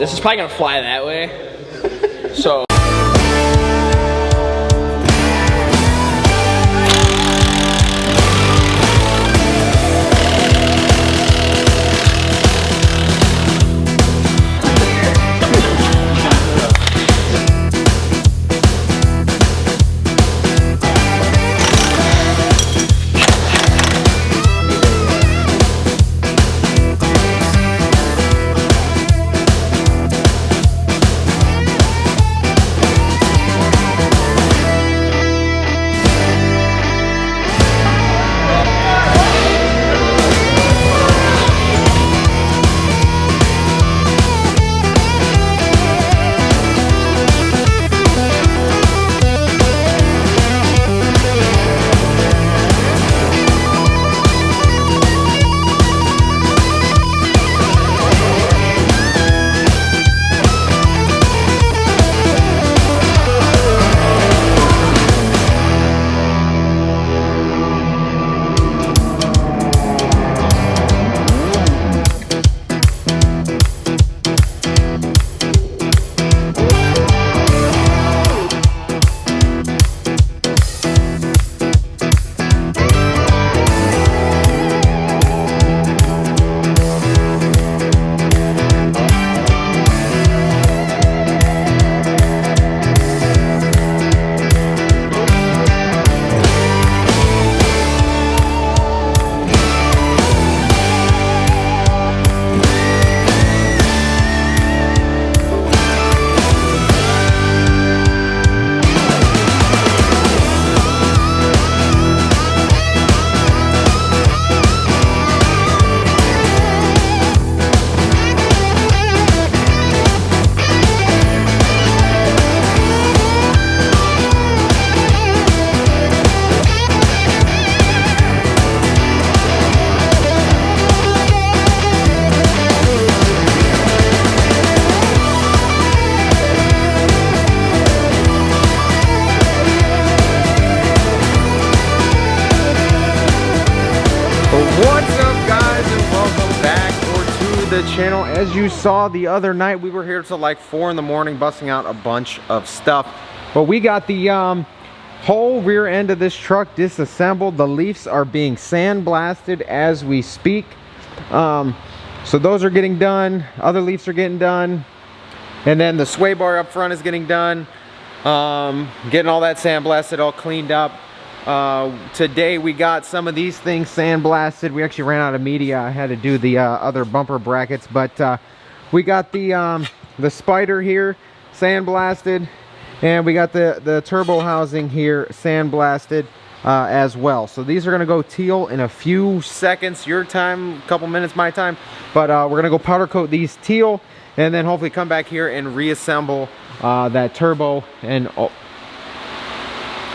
This is probably gonna fly that way. So. What's up, guys, and welcome back to the channel. As you saw the other night, we were here till like 4 in the morning busting out a bunch of stuff, but we got the whole rear end of this truck disassembled. The leaves are being sandblasted as we speak, so those are getting done. Other leaves are getting done, and then the sway bar up front is getting done. Getting all that sandblasted, all cleaned up. Today we got some of these things sandblasted. We actually ran out of media. I had to do the other bumper brackets, but we got the spider here sandblasted, and we got the turbo housing here sandblasted as well. So these are going to go teal in a few seconds, your time, a couple minutes my time, but we're going to go powder coat these teal, and then hopefully come back here and reassemble that turbo. And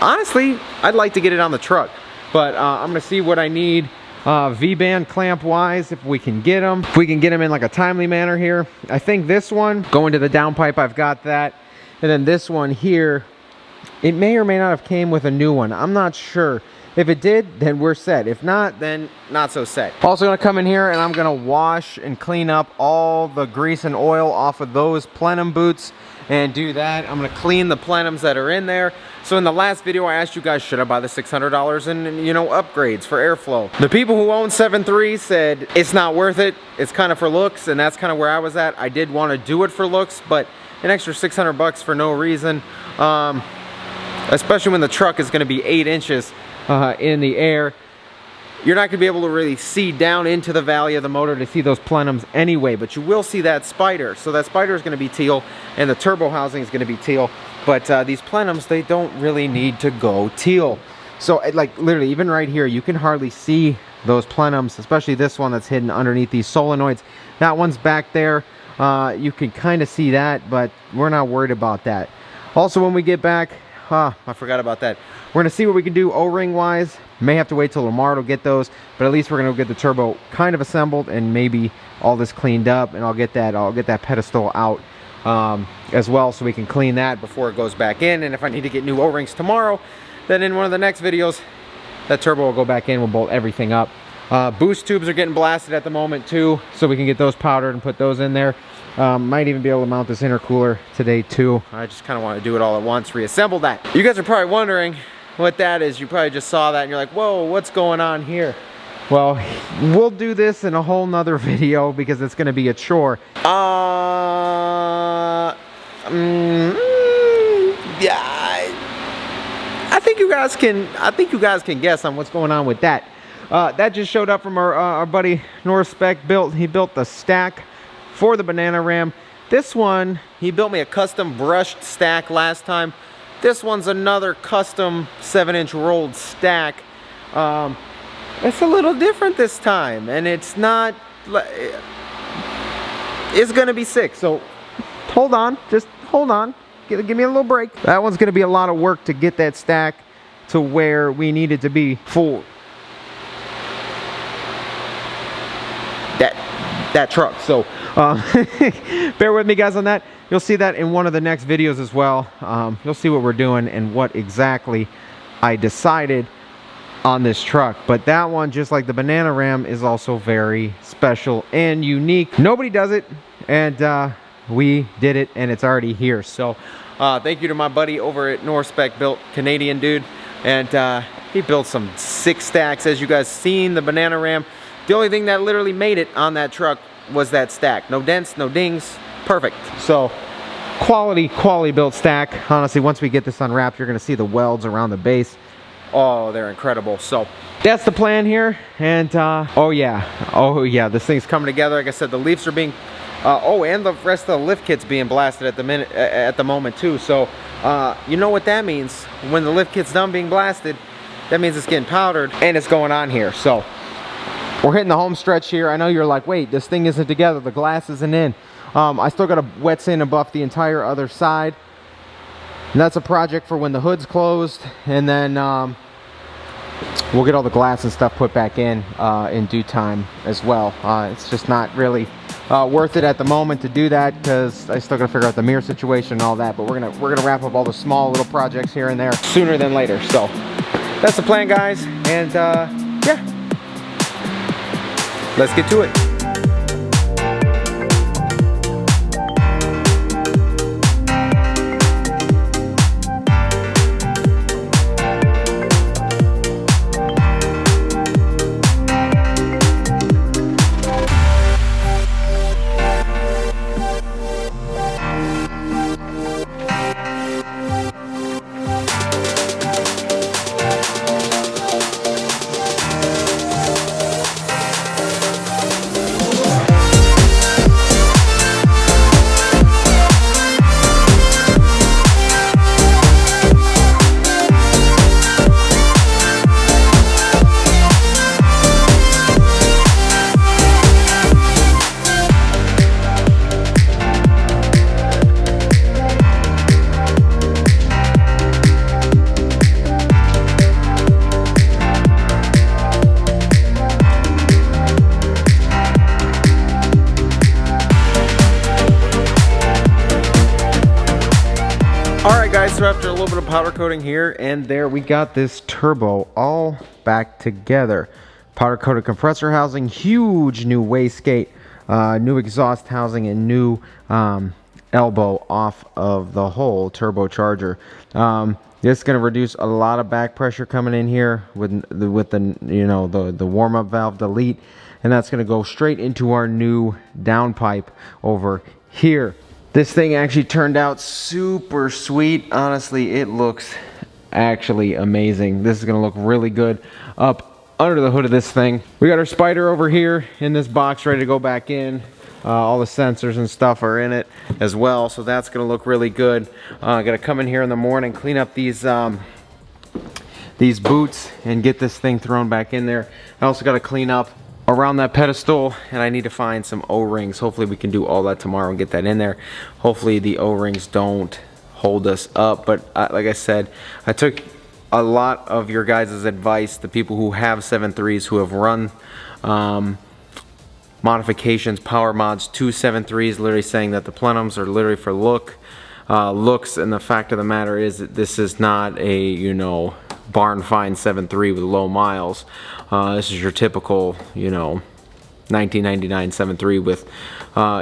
honestly, I'd like to get it on the truck, but I'm gonna see what I need V-band clamp wise, if we can get them. If we can get them in like a timely manner here. I think this one, going to the downpipe, I've got that. And then this one here, it may or may not have came with a new one. I'm not sure. If it did, then we're set. If not, then not so set. Also gonna come in here and I'm gonna wash and clean up all the grease and oil off of those plenum boots and do that. I'm gonna clean the plenums that are in there. So in the last video, I asked you guys, should I buy the $600 in, you know, upgrades for airflow? The people who own 7.3 said it's not worth it. It's kind of for looks, and that's kind of where I was at. I did want to do it for looks, but an extra 600 bucks for no reason, especially when the truck is going to be 8 inches in the air. You're not going to be able to really see down into the valley of the motor to see those plenums anyway, but you will see that spider. So that spider is going to be teal, and the turbo housing is going to be teal. But these plenums, they don't really need to go teal. So like literally, even right here, you can hardly see those plenums, especially this one that's hidden underneath these solenoids. That one's back there. You can kind of see that, but we're not worried about that. Also, when we get back, I forgot about that. We're gonna see what we can do O-ring wise. May have to wait till tomorrow to get those, but at least we're gonna get the turbo kind of assembled and maybe all this cleaned up, and I'll get that pedestal out as well, so we can clean that before it goes back in. And if I need to get new O-rings tomorrow, then in one of the next videos, that turbo will go back in. We'll bolt everything up. Boost tubes are getting blasted at the moment too, so we can get those powdered and put those in there. Might even be able to mount this intercooler today too. I just kind of want to do it all at once, reassemble that. You guys are probably wondering what that is. You probably just saw that and you're like, whoa, what's going on here? Well, we'll do this in a whole nother video because it's going to be a chore. Yeah, I think you guys can guess on what's going on with that. That just showed up from our buddy Norspec built. He built the stack for the banana ram. This one, he built me a custom brushed stack last time. This one's another custom 7-inch rolled stack. It's a little different this time, and it's not, it's gonna be sick, so hold on, just hold on, give me a little break. That one's gonna be a lot of work to get that stack to where we need it to be for that truck. So bear with me guys on that. You'll see that in one of the next videos as well. You'll see what we're doing and what exactly I decided on this truck. But that one, just like the banana ram, is also very special and unique. Nobody does it, and we did it, and it's already here. So thank you to my buddy over at Norspec built, Canadian dude, and he built some sick stacks. As you guys seen, the banana ram, the only thing that literally made it on that truck was that stack. No dents, no dings, perfect. So quality built stack. Honestly, once we get this unwrapped, you're gonna see the welds around the base. Oh, they're incredible. So that's the plan here. And oh yeah, this thing's coming together. Like I said, the leaves are being and the rest of the lift kit's being blasted at the moment too. So you know what that means. When the lift kit's done being blasted, that means it's getting powdered and it's going on here. So we're hitting the home stretch here. I know you're like, wait, this thing isn't together, the glass isn't in. I still got to wet sand and buff the entire other side. And that's a project for when the hood's closed, and then we'll get all the glass and stuff put back in due time as well. It's just not really worth it at the moment to do that because I still gotta figure out the mirror situation and all that. But we're gonna wrap up all the small little projects here and there sooner than later. So that's the plan, guys. And yeah, let's get to it. Alright guys, so after a little bit of powder coating here and there, we got this turbo all back together. Powder coated compressor housing, huge new wastegate, new exhaust housing, and new elbow off of the whole turbocharger. This is going to reduce a lot of back pressure coming in here with the you know, the warm-up valve delete, and that's going to go straight into our new downpipe over here. This thing actually turned out super sweet. Honestly, it looks actually amazing. This is gonna look really good up under the hood of this thing. We got our spider over here in this box ready to go back in. All the sensors and stuff are in it as well, so that's gonna look really good. I gotta come in here in the morning, clean up these boots and get this thing thrown back in there. I also gotta clean up around that pedestal, and I need to find some O-rings. Hopefully we can do all that tomorrow and get that in there. Hopefully the O-rings don't hold us up, but like I said, I took a lot of your guys' advice, the people who have 7.3s, who have run modifications, power mods to 7.3s, literally saying that the plenums are literally for looks, and the fact of the matter is that this is not a, you know, barn find 7.3 with low miles. This is your typical, you know, 1999 7.3 with,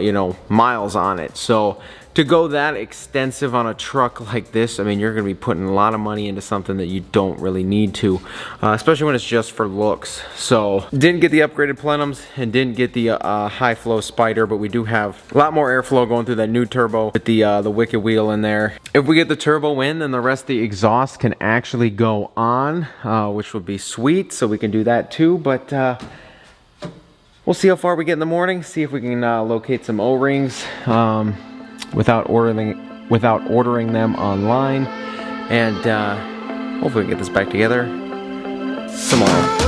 you know, miles on it. So to go that extensive on a truck like this, I mean, you're going to be putting a lot of money into something that you don't really need to, especially when it's just for looks. So didn't get the upgraded plenums and didn't get the high flow spider, but we do have a lot more airflow going through that new turbo with the wicked wheel in there. If we get the turbo in, then the rest of the exhaust can actually go on, which would be sweet. So we can do that too, but we'll see how far we get in the morning, see if we can locate some O-rings without ordering them online, and hopefully we can get this back together tomorrow.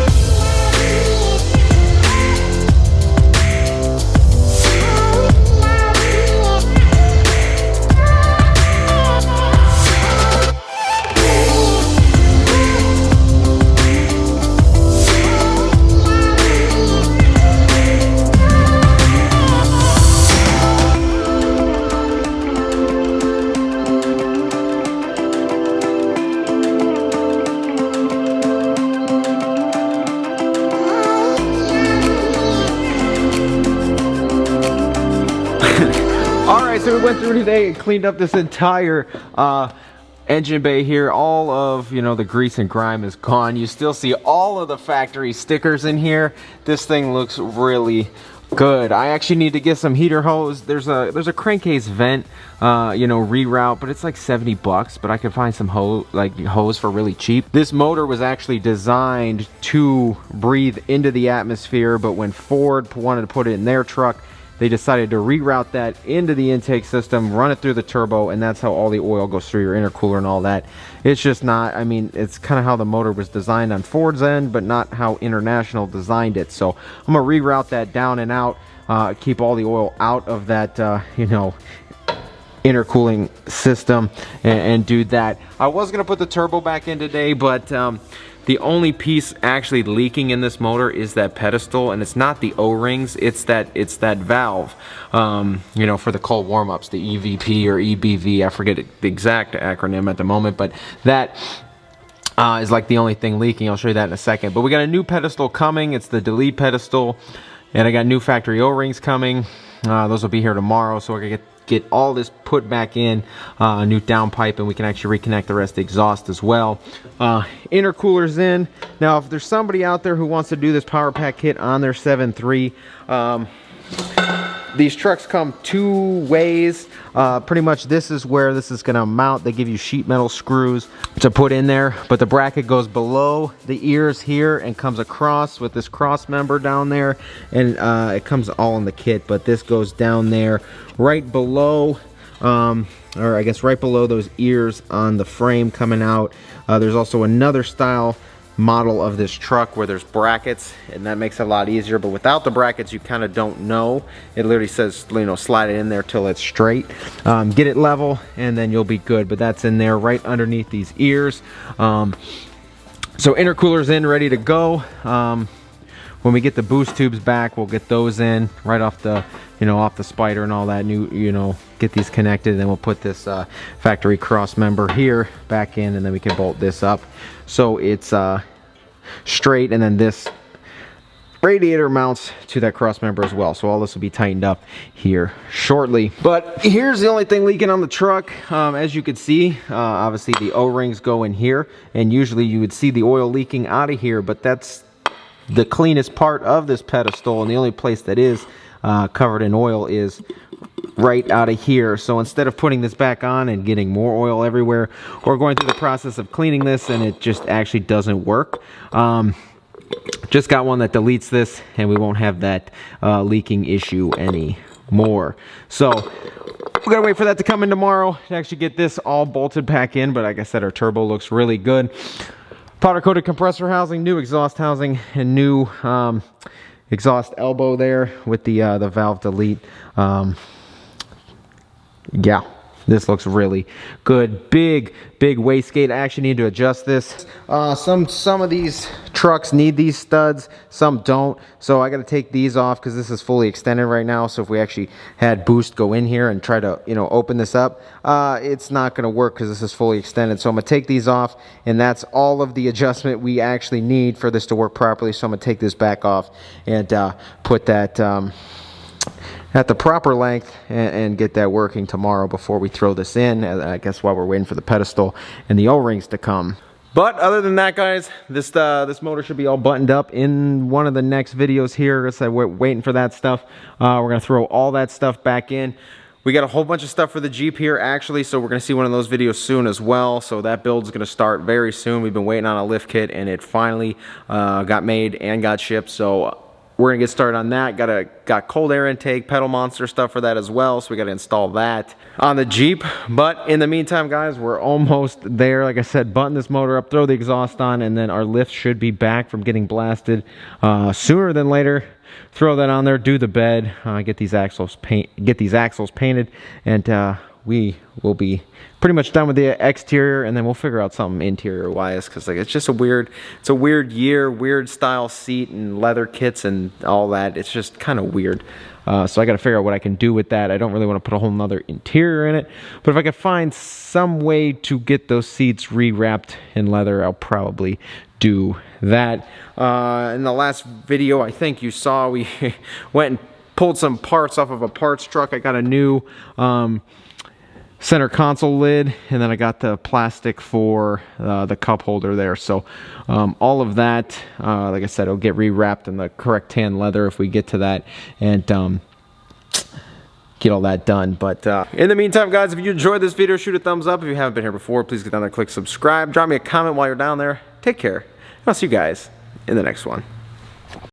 Alright, so we went through today and cleaned up this entire engine bay here. All of, you know, the grease and grime is gone. You still see all of the factory stickers in here. This thing looks really good. I actually need to get some heater hose. There's a crankcase vent, you know, reroute, but it's like 70 bucks, but I could find some hose for really cheap. This motor was actually designed to breathe into the atmosphere, but when Ford wanted to put it in their truck, they decided to reroute that into the intake system, run it through the turbo, and that's how all the oil goes through your intercooler and all that. It's just not, I mean, it's kind of how the motor was designed on Ford's end, but not how International designed it. So I'm gonna reroute that down and out, keep all the oil out of that, you know, intercooling system, and do that. I was gonna put the turbo back in today, but the only piece actually leaking in this motor is that pedestal, and it's not the O-rings, it's that valve, you know, for the cold warm-ups, the EVP or EBV, I forget the exact acronym at the moment, but that is like the only thing leaking. I'll show you that in a second. But we got a new pedestal coming. It's the delete pedestal, and I got new factory O-rings coming. Those will be here tomorrow, so we're gonna get all this put back in, a new downpipe, and we can actually reconnect the rest of the exhaust as well. Intercoolers in. Now, if there's somebody out there who wants to do this power pack kit on their 7.3, these trucks come two ways. Pretty much this is where this is gonna mount. They give you sheet metal screws to put in there, but the bracket goes below the ears here and comes across with this cross member down there, and it comes all in the kit, but this goes down there right below, or I guess right below those ears on the frame coming out. There's also another style model of this truck where there's brackets, and that makes it a lot easier, but without the brackets you kind of don't know. It literally says, you know, slide it in there till it's straight, get it level, and then you'll be good. But that's in there right underneath these ears. So intercoolers in, ready to go. When we get the boost tubes back, we'll get those in right off the, you know, off the spider and all that, new, you know, get these connected, and then we'll put this factory cross member here back in, and then we can bolt this up so it's straight, and then this radiator mounts to that cross member as well. So all this will be tightened up here shortly. But here's the only thing leaking on the truck. As you can see, obviously the O-rings go in here, and usually you would see the oil leaking out of here, but that's the cleanest part of this pedestal, and the only place that is covered in oil is right out of here. So instead of putting this back on and getting more oil everywhere, or going through the process of cleaning this, and it just actually doesn't work, just got one that deletes this, and we won't have that leaking issue anymore. So we're gonna wait for that to come in tomorrow to actually get this all bolted back in. But like I said, our turbo looks really good. Powder coated compressor housing, new exhaust housing, and new exhaust elbow there with the valve delete. Yeah, This looks really good. Big wastegate. I actually need to adjust this. Some of these trucks need these studs, some don't. So I got to take these off because this is fully extended right now. So if we actually had Boost go in here and try to, you know, open this up, it's not going to work because this is fully extended. So I'm going to take these off, and that's all of the adjustment we actually need for this to work properly. So I'm going to take this back off and put that at the proper length and get that working tomorrow before we throw this in, I guess, while we're waiting for the pedestal and the O-rings to come. But other than that, guys, this motor should be all buttoned up in one of the next videos here. So we're waiting for that stuff. We're going to throw all that stuff back in. We got a whole bunch of stuff for the Jeep here, actually, so we're going to see one of those videos soon as well. So that build's going to start very soon. We've been waiting on a lift kit, and it finally got made and got shipped. So we're gonna get started on that. Got cold air intake, pedal monster stuff for that as well, so we gotta install that on the Jeep. But in the meantime, guys, we're almost there. Like I said, button this motor up, throw the exhaust on, and then our lift should be back from getting blasted sooner than later. Throw that on there, do the bed, get these axles painted, and we will be pretty much done with the exterior, and then we'll figure out something interior wise, because like it's a weird year, weird style seat and leather kits and all that. It's just kind of weird. So I got to figure out what I can do with that. I don't really want to put a whole nother interior in it, but if I could find some way to get those seats rewrapped in leather, I'll probably do that. In the last video, I think you saw, we went and pulled some parts off of a parts truck. I got a new center console lid, and then I got the plastic for the cup holder there. So all of that, like I said, it'll get rewrapped in the correct tan leather if we get to that, and get all that done. But in the meantime, guys, if you enjoyed this video, shoot a thumbs up. If you haven't been here before, please get down there, click subscribe, drop me a comment while you're down there. Take care. I'll see you guys in the next one.